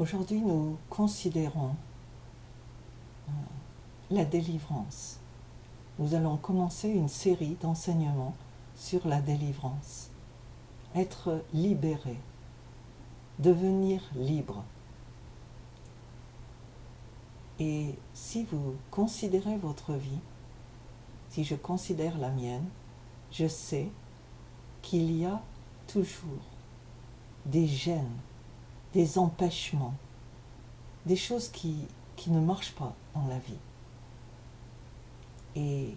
Aujourd'hui, nous considérons la délivrance. Nous allons commencer une série d'enseignements sur la délivrance. Être libéré, devenir libre. Et si vous considérez votre vie, si je considère la mienne, je sais qu'il y a toujours des gênes, des empêchements, des choses qui ne marchent pas dans la vie. Et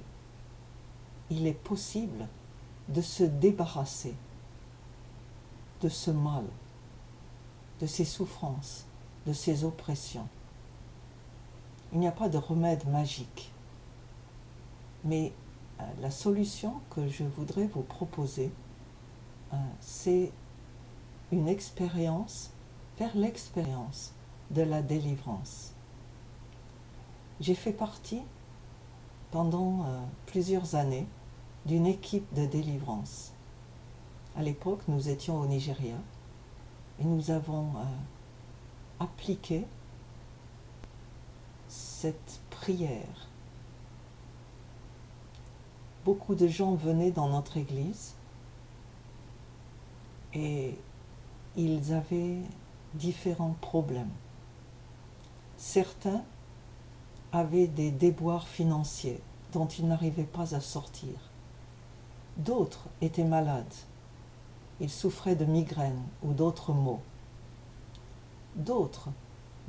il est possible de se débarrasser de ce mal, de ces souffrances, de ces oppressions. Il n'y a pas de remède magique. Mais la solution que je voudrais vous proposer, c'est une expérience, faire l'expérience de la délivrance. J'ai fait partie pendant plusieurs années d'une équipe de délivrance. À l'époque, nous étions au Nigeria et nous avons appliqué cette prière. Beaucoup de gens venaient dans notre église et ils avaient différents problèmes. Certains avaient des déboires financiers dont ils n'arrivaient pas à sortir. D'autres étaient malades. Ils souffraient de migraines ou d'autres maux. D'autres,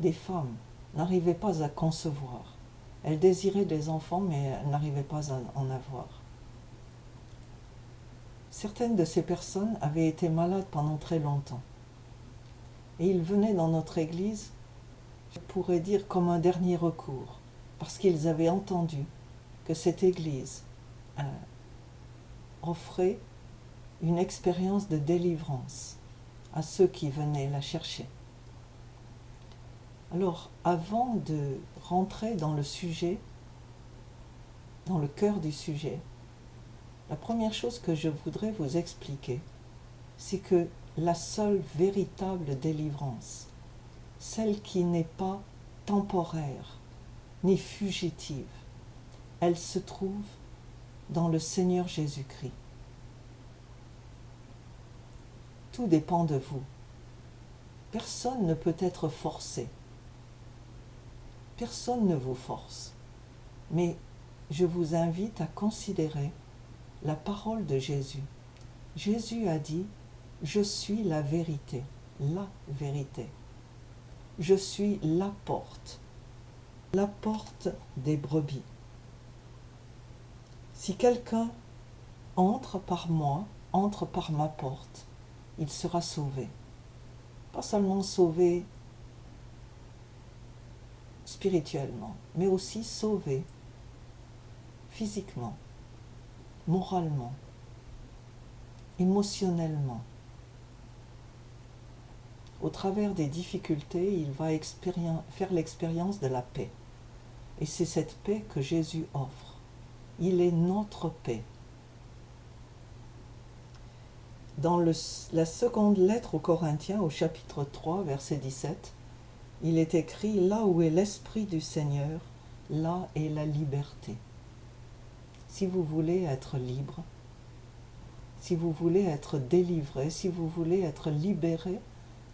des femmes, n'arrivaient pas à concevoir. Elles désiraient des enfants, mais elles n'arrivaient pas à en avoir. Certaines de ces personnes avaient été malades pendant très longtemps. Et ils venaient dans notre église, je pourrais dire comme un dernier recours, parce qu'ils avaient entendu que cette église offrait une expérience de délivrance à ceux qui venaient la chercher. Alors, avant de rentrer dans le sujet, dans le cœur du sujet, la première chose que je voudrais vous expliquer, c'est que la seule véritable délivrance, celle qui n'est pas temporaire ni fugitive, elle se trouve dans le Seigneur Jésus-Christ. Tout dépend de vous. Personne ne peut être forcé. Personne ne vous force. Mais je vous invite à considérer la parole de Jésus. Jésus a dit « Je suis la vérité, la vérité. Je suis la porte des brebis. Si quelqu'un entre par moi, entre par ma porte, il sera sauvé. Pas seulement sauvé spirituellement, mais aussi sauvé physiquement, moralement, émotionnellement. Au travers des difficultés, il va faire l'expérience de la paix. Et c'est cette paix que Jésus offre. Il est notre paix. Dans la seconde lettre aux Corinthiens, au chapitre 3, verset 17, il est écrit « Là où est l'Esprit du Seigneur, là est la liberté. » Si vous voulez être libre, si vous voulez être délivré, si vous voulez être libéré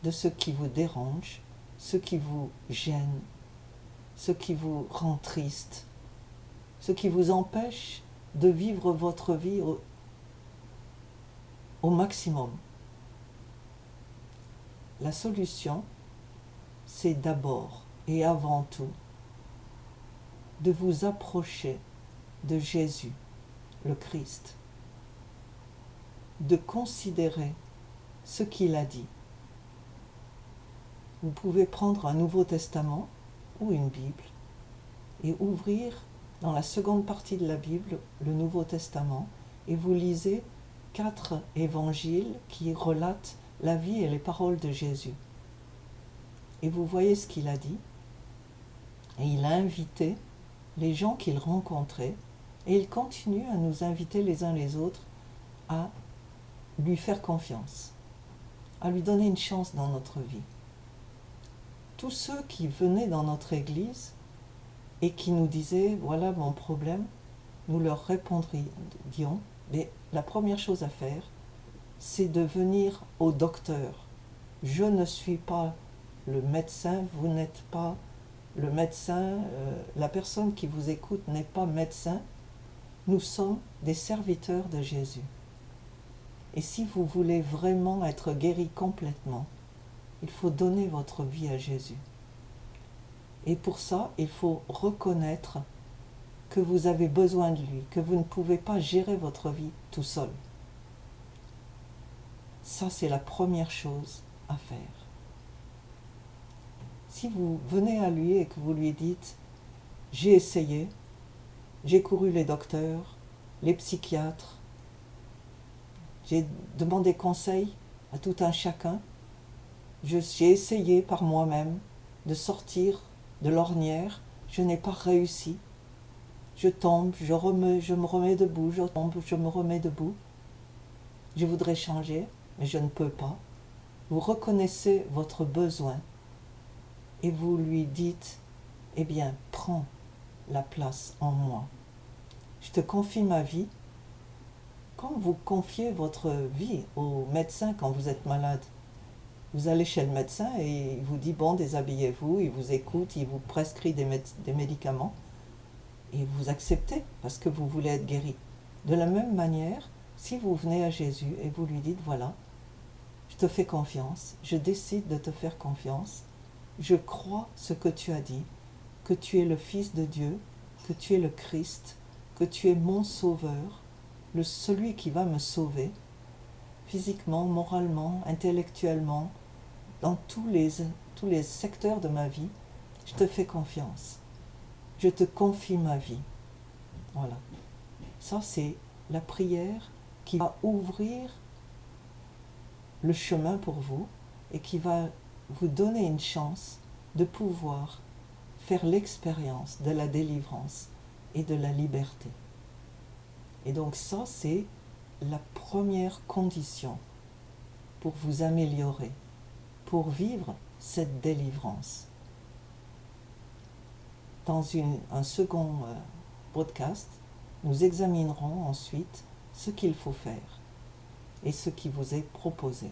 de ce qui vous dérange, ce qui vous gêne, ce qui vous rend triste, ce qui vous empêche de vivre votre vie au maximum. La solution, c'est d'abord et avant tout de vous approcher de Jésus, le Christ, de considérer ce qu'il a dit. Vous pouvez prendre un Nouveau Testament ou une Bible et ouvrir dans la seconde partie de la Bible le Nouveau Testament et vous lisez 4 évangiles qui relatent la vie et les paroles de Jésus. Et vous voyez ce qu'il a dit. Et il a invité les gens qu'il rencontrait et il continue à nous inviter les uns les autres à lui faire confiance, à lui donner une chance dans notre vie. tous ceux qui venaient dans notre église et qui nous disaient « voilà mon problème », nous leur répondrions « mais la première chose à faire, c'est de venir au docteur. Je ne suis pas le médecin, vous n'êtes pas le médecin, la personne qui vous écoute n'est pas médecin. Nous sommes des serviteurs de Jésus. Et si vous voulez vraiment être guéri complètement, il faut donner votre vie à Jésus. Et pour ça, il faut reconnaître que vous avez besoin de lui, que vous ne pouvez pas gérer votre vie tout seul. Ça, c'est la première chose à faire. Si vous venez à lui et que vous lui dites « j'ai essayé, j'ai couru les docteurs, les psychiatres, j'ai demandé conseil à tout un chacun, j'ai essayé par moi-même de sortir de l'ornière, je n'ai pas réussi. Je tombe, je me remets debout, je tombe, je me remets debout. Je voudrais changer, mais je ne peux pas. » Vous reconnaissez votre besoin et vous lui dites « Eh bien, prends la place en moi. Je te confie ma vie. » Quand vous confiez votre vie au médecin quand vous êtes malade, vous allez chez le médecin et il vous dit « bon, déshabillez-vous », il vous écoute, il vous prescrit des médicaments et vous acceptez parce que vous voulez être guéri. De la même manière, si vous venez à Jésus et vous lui dites « voilà, je te fais confiance, je décide de te faire confiance, je crois ce que tu as dit, que tu es le Fils de Dieu, que tu es le Christ, que tu es mon Sauveur, celui qui va me sauver, physiquement, moralement, intellectuellement, dans tous les secteurs de ma vie, je te fais confiance. Je te confie ma vie. » Voilà. Ça, c'est la prière qui va ouvrir le chemin pour vous et qui va vous donner une chance de pouvoir faire l'expérience de la délivrance et de la liberté. Et donc ça, c'est la première condition pour vous améliorer, pour vivre cette délivrance. Dans un second podcast, nous examinerons ensuite ce qu'il faut faire et ce qui vous est proposé.